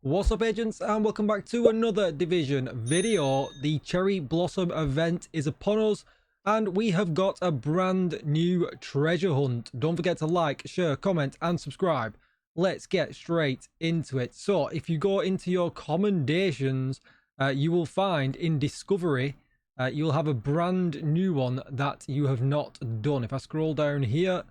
What's up, agents, and welcome back to another Division video. The Cherry Blossom event is upon us and we have got a brand new treasure hunt. Don't forget to like, share, comment and subscribe. Let's get straight into it. So if you go into your commendations, you will find in discovery you'll have a brand new one that you have not done. If I scroll down here,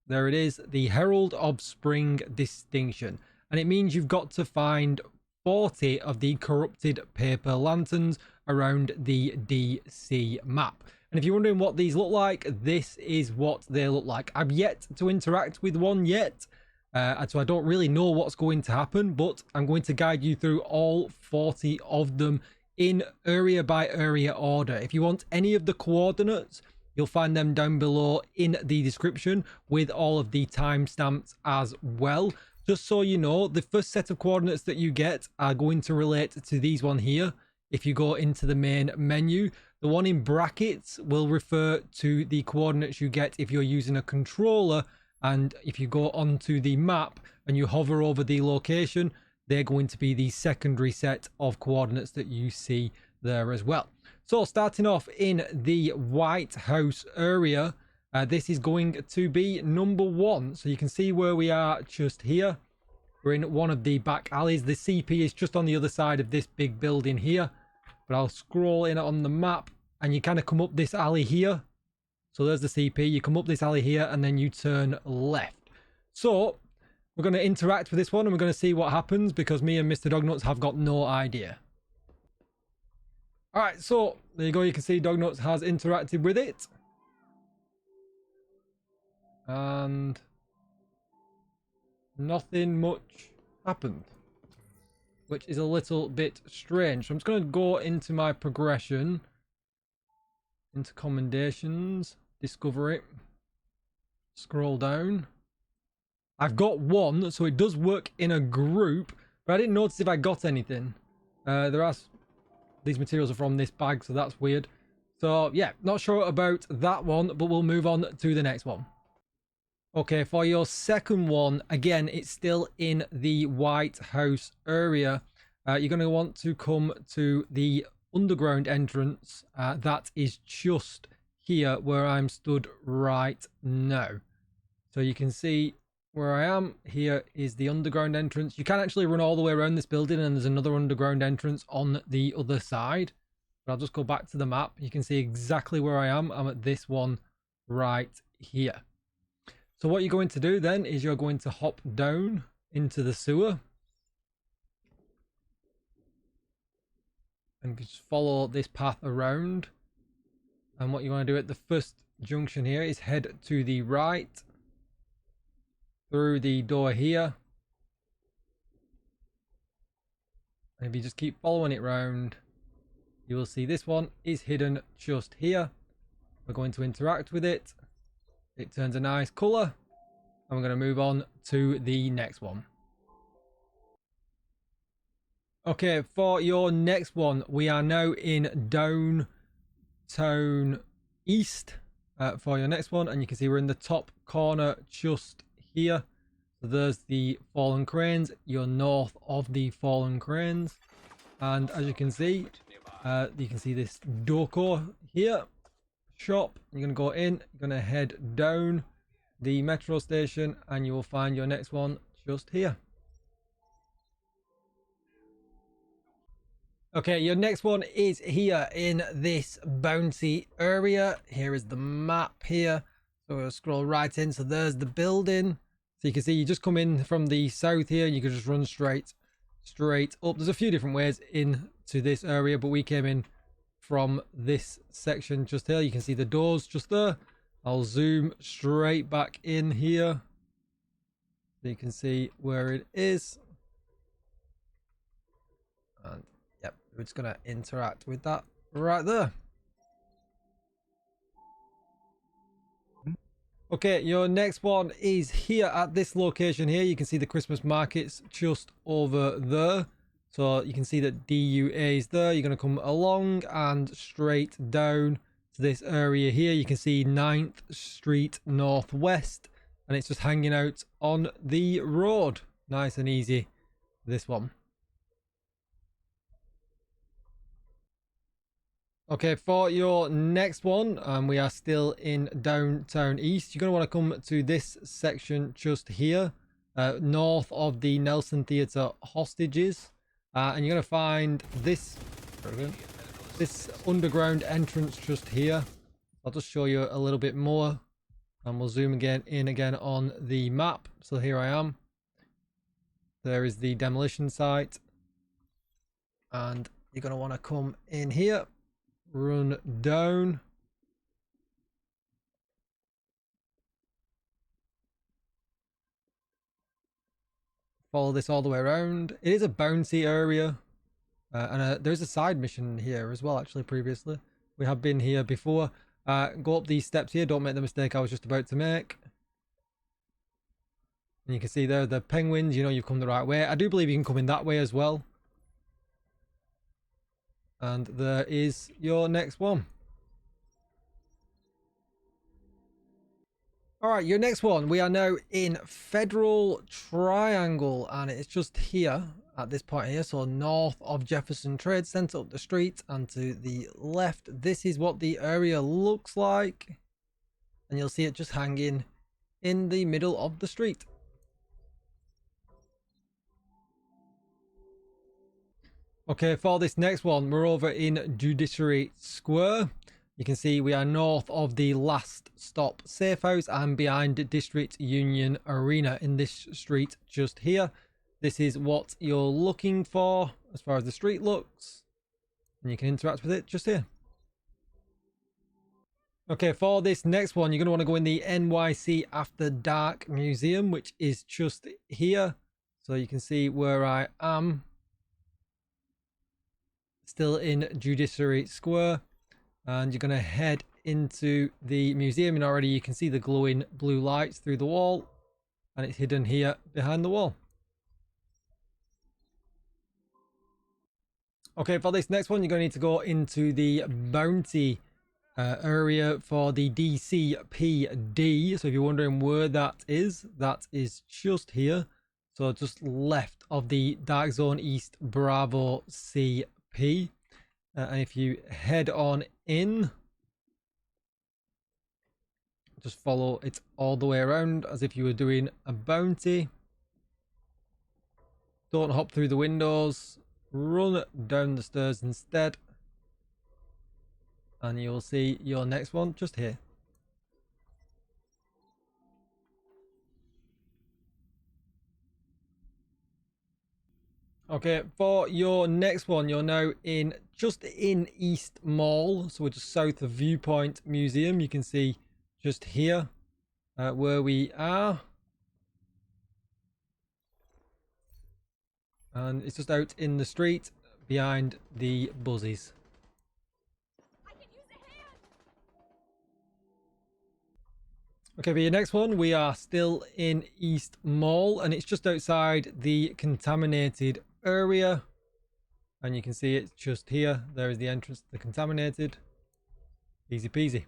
there it is, the Herald of Spring distinction. And it means you've got to find 40 of the corrupted paper lanterns around the DC map. And if you're wondering what these look like, this is what they look like. I've yet to interact with one yet, so I don't really know what's going to happen, but I'm going to guide you through all 40 of them in area by area order. If you want any of the coordinates, you'll find them down below in the description with all of the timestamps as well. Just so you know, the first set of coordinates that you get are going to relate to these one here. If you go into the main menu, the one in brackets will refer to the coordinates you get if you're using a controller. And if you go onto the map and you hover over the location, they're going to be the secondary set of coordinates that you see there as well. So starting off in the White House area, this is going to be number 1. So you can see where we are just here. We're in one of the back alleys. The CP is just on the other side of this big building here. But I'll scroll in on the map and you kind of come up this alley here. So there's the CP. You come up this alley here and then you turn left. So we're going to interact with this one and we're going to see what happens because me and Mr. Dognuts have got no idea. All right, so there you go. You can see Dognuts has interacted with it. And nothing much happened, which is a little bit strange. So I'm just going to go into my progression, into commendations, discovery, scroll down. I've got one, so it does work in a group, but I didn't notice if I got anything. These materials are from this bag, so that's weird. So yeah, not sure about that one, but we'll move on to the next one. Okay, for your second one, again, it's still in the White House area. You're going to want to come to the underground entrance. That is just here where I'm stood right now. So you can see where I am. Here is the underground entrance. You can actually run all the way around this building and there's another underground entrance on the other side. But I'll just go back to the map. You can see exactly where I am. I'm at this one right here. So what you're going to do then is you're going to hop down into the sewer and just follow this path around. And what you want to do at the first junction here is head to the right through the door here. And if you just keep following it round, you will see this one is hidden just here. We're going to interact with it. It turns a nice color and we're going to move on to the next one. Okay, for your next one, we are now in Downtown East for your next one, and you can see we're in the top corner just here. So there's the fallen cranes. You're north of the fallen cranes, and as you can see this Doko here shop. You're going to go in, you're going to head down the metro station and you will find your next one just here. Okay, your next one is here in this bouncy area. Here is the map here. So we'll scroll right in. So there's the building. So you can see you just come in from the south here. You can just run straight up. There's a few different ways into this area, but we came in from this section just here. You can see the doors just there. I'll zoom straight back in here so you can see where it is. And yep, we're just going to interact with that right there. Okay, your next one is here at this location here. You can see the Christmas markets just over there. So you can see that DUA is there. You're going to come along and straight down to this area here. You can see 9th Street Northwest and it's just hanging out on the road. Nice and easy, this one. Okay, for your next one, we are still in downtown east. You're going to want to come to this section just here, north of the Nelson Theatre hostages, and you're going to find this underground entrance just here. I'll just show you a little bit more, and we'll zoom again on the map. So here I am. There is the demolition site, and you're going to want to come in here. Run down. Follow this all the way around. It is a bounty area. And there's a side mission here as well, actually, previously. We have been here before. Go up these steps here. Don't make the mistake I was just about to make. And you can see there the penguins. You know you've come the right way. I do believe you can come in that way as well. And there is your next one. All right, your next one. We are now in Federal Triangle, and it's just here at this point here. So north of Jefferson Trade Center, up the street and to the left. This is what the area looks like, and you'll see it just hanging in the middle of the street. Okay, for this next one, we're over in Judiciary Square. You can see we are north of the Last Stop Safe House and behind District Union Arena in this street just here. This is what you're looking for as far as the street looks, and you can interact with it just here. Okay, for this next one, you're going to want to go in the NYC After Dark Museum, which is just here. So you can see where I am. Still in Judiciary Square. And you're going to head into the museum, and already you can see the glowing blue lights through the wall, and it's hidden here behind the wall. Okay, for this next one, you're going to need to go into the bounty area for the DCPD. So if you're wondering where that is just here. So just left of the Dark Zone East Bravo CP. And if you head on in, just follow it all the way around as if you were doing a bounty. Don't hop through the windows, run down the stairs instead, and you'll see your next one just here. Okay, for your next one, you're now just in East Mall, so we're just south of Viewpoint Museum. You can see just here where we are, and it's just out in the street behind the buzzies. Okay, for your next one, we are still in East Mall, and it's just outside the contaminated area, and you can see it's just here. There is the entrance to the contaminated. Easy peasy.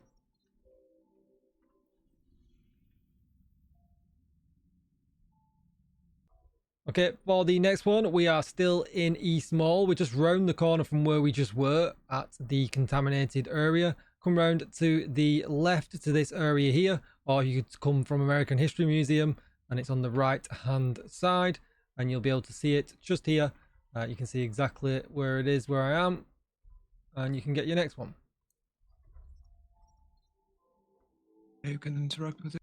Okay, for the next one, we are still in East Mall. We're just round the corner from where we just were at the contaminated area. Come round to the left to this area here, or you could come from American History Museum, and it's on the right hand side, and you'll be able to see it just here. You can see exactly where it is, where I am, and you can get your next one. You can interact with it.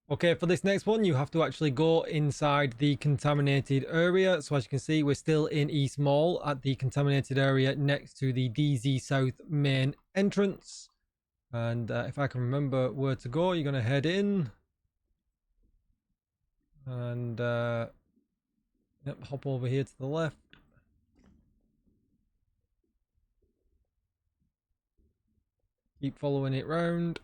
Okay, for this next one, you have to actually go inside the contaminated area. So as you can see, we're still in East Mall at the contaminated area next to the DZ South main entrance. And if I can remember where to go, you're going to head in. And yep, hop over here to the left. Keep following it round.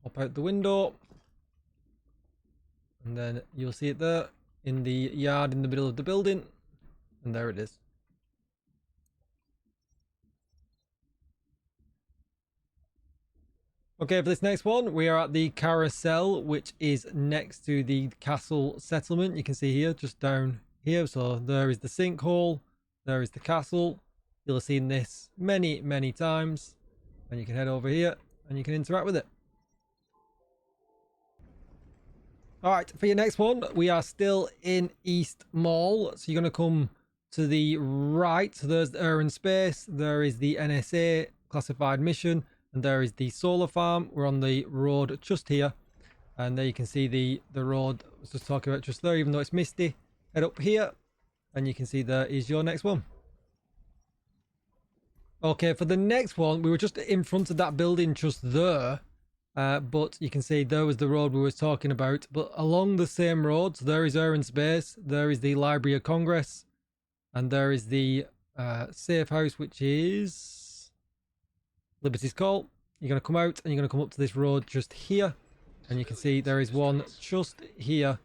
Hop out the window, and then you'll see it there in the yard in the middle of the building, and there it is. Okay, for this next one, we are at the carousel, which is next to the castle settlement. You can see here, just down here. So there is the sinkhole, there is the castle. You'll have seen this many, many times. And you can head over here and you can interact with it. All right, for your next one, we are still in East Mall. So you're going to come to the right. So there's the Air and Space. There is the NSA classified mission. And there is the solar farm. We're on the road just here. And there you can see the road I was just talking about just there, even though it's misty. Head up here. And you can see there is your next one. Okay, for the next one, we were just in front of that building just there. But you can see there was the road we were talking about. But along the same road, so there is Air and Space. There is the Library of Congress. And there is the safe house, which is Liberty's Call. You're going to come out and you're going to come up to this road just here. And you can see there is one just here.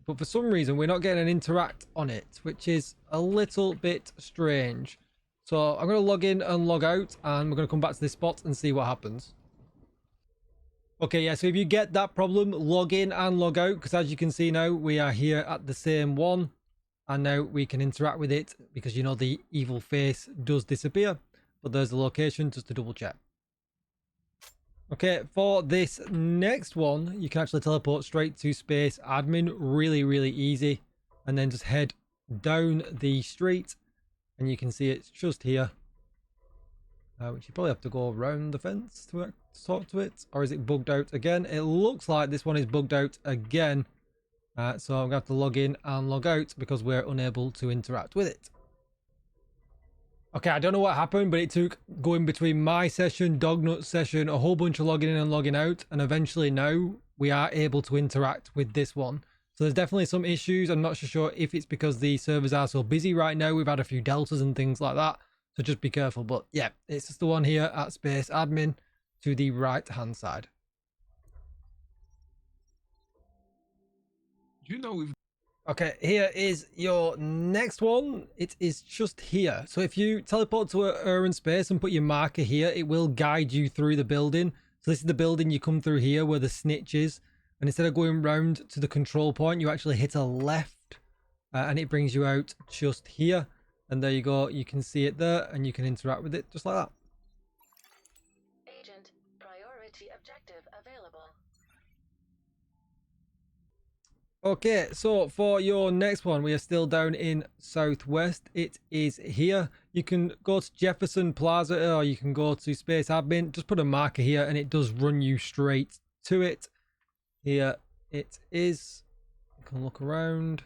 But for some reason, we're not getting an interact on it, which is a little bit strange. So I'm going to log in and log out, and we're going to come back to this spot and see what happens. Okay, yeah, so if you get that problem, log in and log out, because as you can see now, we are here at the same one. And now we can interact with it because, you know, the evil face does disappear. But there's the location just to double check. Okay, for this next one, you can actually teleport straight to Space Admin. Really, really easy. And then just head down the street. And you can see it's just here. Which you probably have to go around the fence to talk to it. Or is it bugged out again? It looks like this one is bugged out again. So I'm going to have to log in and log out because we're unable to interact with it. Okay, I don't know what happened, but it took going between my session, Dognut's session, a whole bunch of logging in and logging out, and eventually now we are able to interact with this one. So there's definitely some issues. I'm not so sure if it's because the servers are so busy right now. We've had a few deltas and things like that, so just be careful. But yeah, it's just the one here at Space Admin to the right-hand side. You know we've... Okay, here is your next one. It is just here. So if you teleport to Air and Space and put your marker here, it will guide you through the building. So this is the building you come through here where the snitch is. And instead of going round to the control point, you actually hit a left. And it brings you out just here. And there you go. You can see it there and you can interact with it just like that. Agent, priority objective available. Okay, so for your next one, we are still down in Southwest. It is here. You can go to Jefferson Plaza or you can go to Space Admin. Just put a marker here and it does run you straight to it. Here it is. You can look around.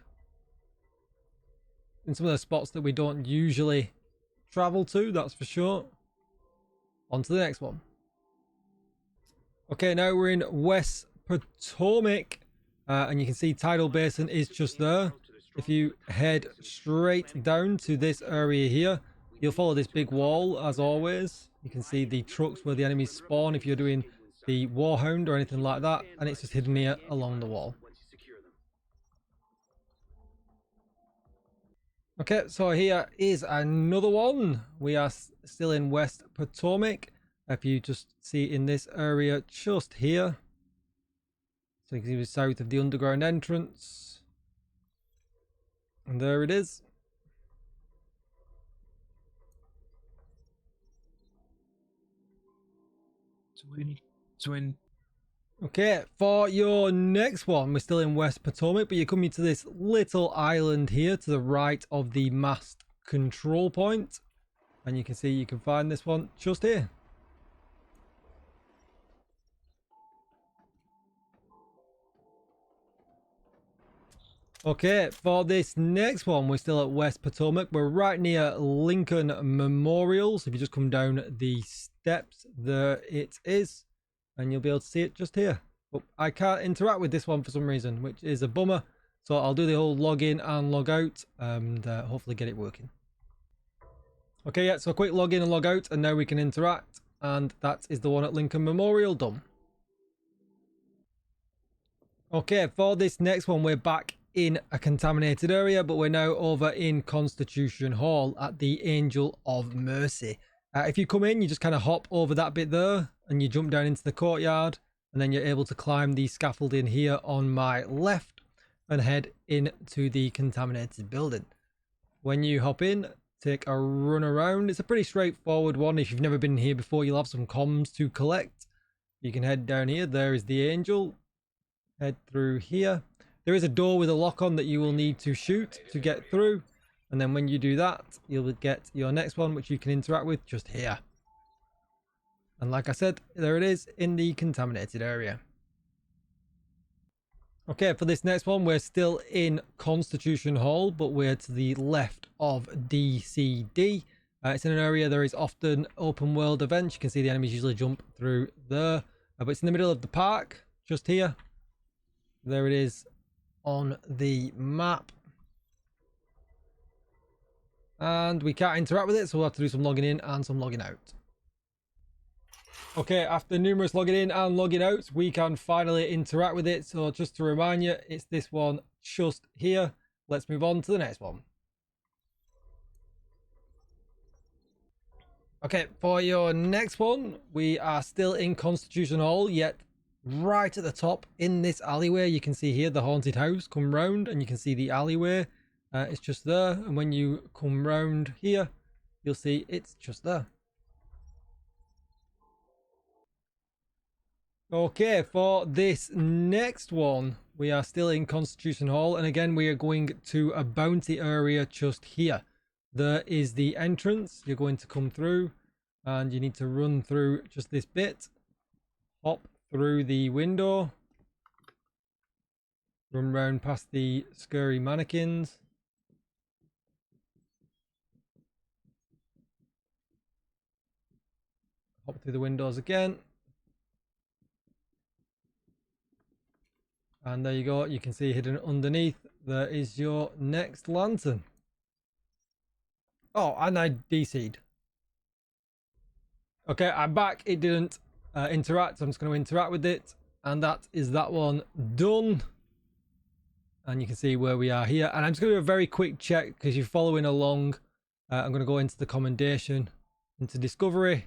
In some of the spots that we don't usually travel to, that's for sure. On to the next one. Okay, now we're in West Potomac. And you can see Tidal Basin is just there. If you head straight down to this area here, you'll follow this big wall as always. You can see the trucks where the enemies spawn if you're doing the Warhound or anything like that. And it's just hidden here along the wall. Okay, so here is another one. We are still in West Potomac. If you just see in this area just here. So you can see it's south of the underground entrance. And there it is. Okay, for your next one, we're still in West Potomac, but you're coming to this little island here to the right of the mast control point. And you can see you can find this one just here. Okay, for this next one, we're still at West Potomac. We're right near Lincoln Memorial. So if you just come down the steps, there it is. And you'll be able to see it just here. But I can't interact with this one for some reason, which is a bummer. So I'll do the whole log in and log out and hopefully get it working. Okay, yeah, so a quick log in and log out, and now we can interact. And that is the one at Lincoln Memorial done. Okay, for this next one, we're back in a contaminated area, but we're now over in Constitution Hall at the Angel of Mercy. If you come in, you just kind of hop over that bit there and you jump down into the courtyard, and then you're able to climb the scaffolding here on my left and head into the contaminated building. When you hop in, take a run around. It's a pretty straightforward one. If you've never been here before, you'll have some comms to collect. You can head down here. There is the angel. Head through here. There is a door with a lock on that you will need to shoot to get through. And then when you do that, you'll get your next one, which you can interact with just here. And like I said, there it is in the contaminated area. Okay, for this next one, we're still in Constitution Hall, but we're to the left of DCD. It's in an area there is often open world events. You can see the enemies usually jump through there. But it's in the middle of the park, just here. There it is on the map. And we can't interact with it, so we'll have to do some logging in and some logging out. Okay, after numerous logging in and logging out, we can finally interact with it. So just to remind you, it's this one just here. Let's move on to the next one. Okay, for your next one, we are still in Constitution Hall, yet right at the top in this alleyway, you can see here the haunted house. Come round and you can see the alleyway. It's just there. And when you come round here, you'll see it's just there. Okay, for this next one, we are still in Constitution Hall, and again we are going to a bounty area just here. There is the entrance. You're going to come through, and you need to run through just this bit. Hop through the window. Run round past the scary mannequins. Hop through the windows again. And there you go, you can see hidden underneath, there is your next lantern. Oh, and I DC'd. Okay, I'm back. It didn't interact, so I'm just going to interact with it. And that is that one done. And you can see where we are here. And I'm just going to do a very quick check, because you're following along. I'm going to go into the commendation, into discovery.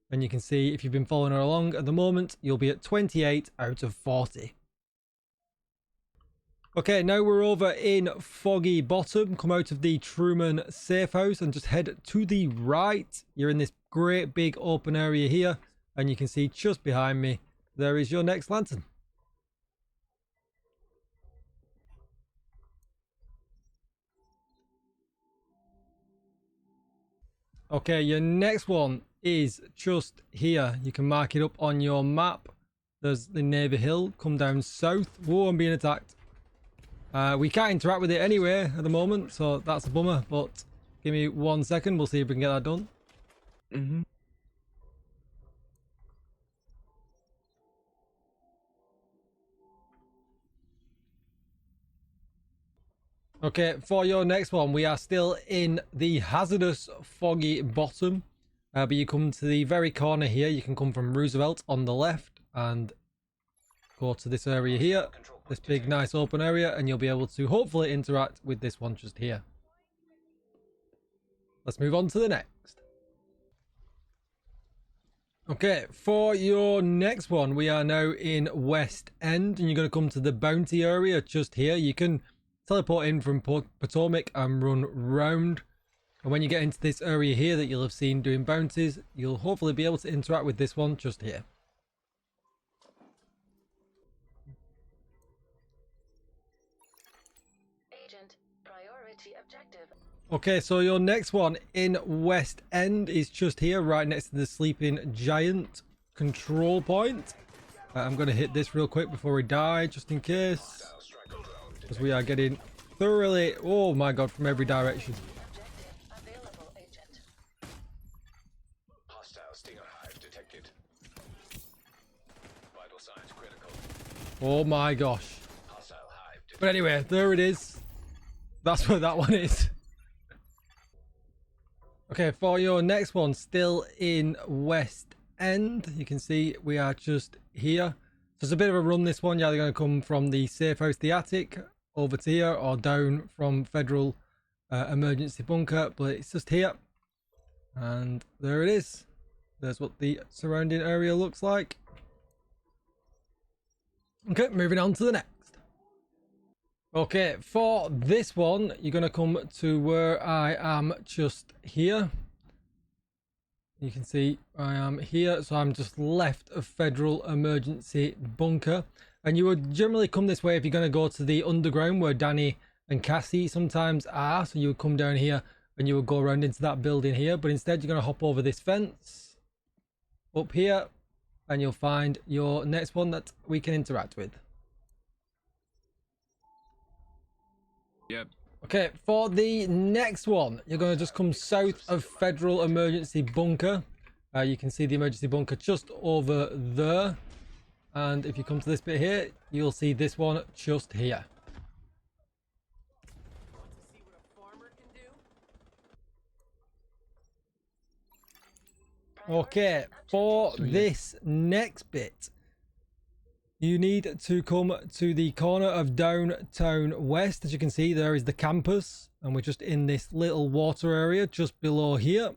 And you can see if you've been following along at the moment, you'll be at 28 out of 40. Okay, now we're over in Foggy Bottom. Come out of the Truman safe house and just head to the right. You're in this great big open area here, and you can see just behind me, there is your next lantern. Okay, your next one is just here. You can mark it up on your map. There's the Navy Hill. Come down south. Whoa, I'm being attacked. We can't interact with it anyway at the moment, so that's a bummer, but give me 1 second, we'll see if we can get that done. Okay, for your next one, we are still in the hazardous Foggy Bottom, but you come to the very corner here. You can come from Roosevelt on the left and go to this area here. This big nice open area, and you'll be able to hopefully interact with this one just here. Let's move on to the next. Okay, for your next one, we are now in West End, and you're going to come to the bounty area just here. You can teleport in from Potomac and run round, and when you get into this area here that you'll have seen doing bounties, you'll hopefully be able to interact with this one just here. Okay, so your next one in West End is just here, right next to the sleeping giant control point. I'm going to hit this real quick before we die, just in case. Because we are getting thoroughly, oh my god, from every direction. Oh my gosh. But anyway, there it is. That's where that one is. Okay, for your next one, still in West End, you can see we are just here. So it's a bit of a run, this one. You're either going to come from the safe house, the attic, over to here, or down from Federal Emergency Bunker, but it's just here. And there it is. There's what the surrounding area looks like. Okay, moving on to the next. Okay, for this one, you're going to come to where I am just here. You can see I am here, so I'm just left of Federal Emergency Bunker. And you would generally come this way if you're going to go to the underground where Danny and Cassie sometimes are. So you would come down here and you would go around into that building here. But instead, you're going to hop over this fence up here and you'll find your next one that we can interact with. Yep. Okay, for the next one, you're going to just come south of Federal Emergency Bunker. You can see the emergency bunker just over there. And if you come to this bit here, you'll see this one just here. Okay, for this next bit, you need to come to the corner of Downtown West. As you can see, there is the campus, and we're just in this little water area just below here.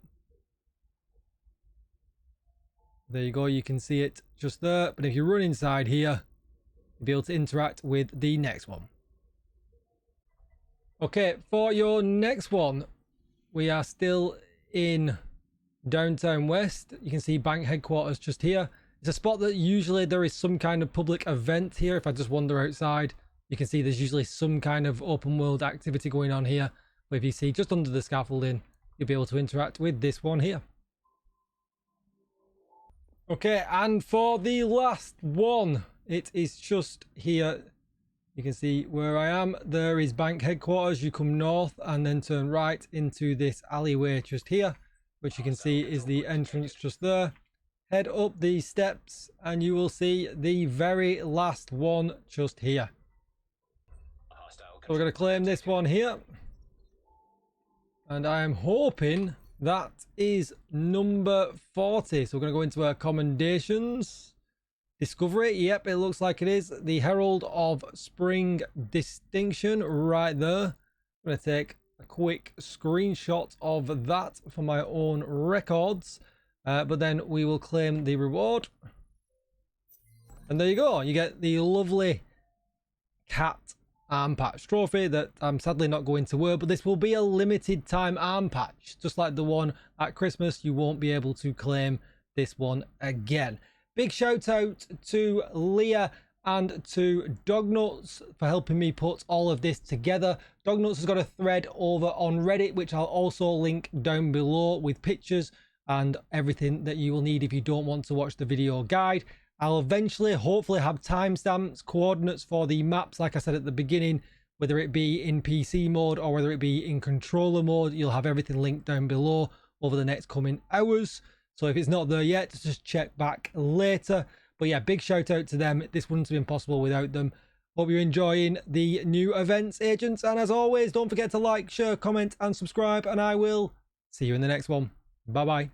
There you go, you can see it just there. But if you run inside here, you'll be able to interact with the next one. Okay, for your next one, we are still in Downtown West. You can see bank headquarters just here. It's a spot that usually there is some kind of public event here. If I just wander outside, you can see there's usually some kind of open world activity going on here. But if you see just under the scaffolding, you'll be able to interact with this one here. Okay, and for the last one, it is just here. You can see where I am. There is bank headquarters. You come north and then turn right into this alleyway just here, which you can see is the entrance just there. Head up these steps and you will see the very last one just here. So we're going to claim this one here. And I am hoping that is number 40. So we're going to go into our commendations. Discovery. Yep, it looks like it is. The Herald of Spring distinction right there. I'm going to take a quick screenshot of that for my own records. But then we will claim the reward. And there you go. You get the lovely cat arm patch trophy that I'm sadly not going to wear. But this will be a limited time arm patch. Just like the one at Christmas, you won't be able to claim this one again. Big shout out to Leah and to Dognuts for helping me put all of this together. Dognuts has got a thread over on Reddit, which I'll also link down below with pictures and everything that you will need if you don't want to watch the video guide. I'll eventually hopefully have timestamps, coordinates for the maps, like I said at the beginning, whether it be in PC mode or whether it be in controller mode. You'll have everything linked down below over the next coming hours. So if it's not there yet, just check back later. But yeah, big shout out to them. This wouldn't have been possible without them. Hope you're enjoying the new events, agents. And as always, don't forget to like, share, comment and subscribe. And I will see you in the next one. Bye bye.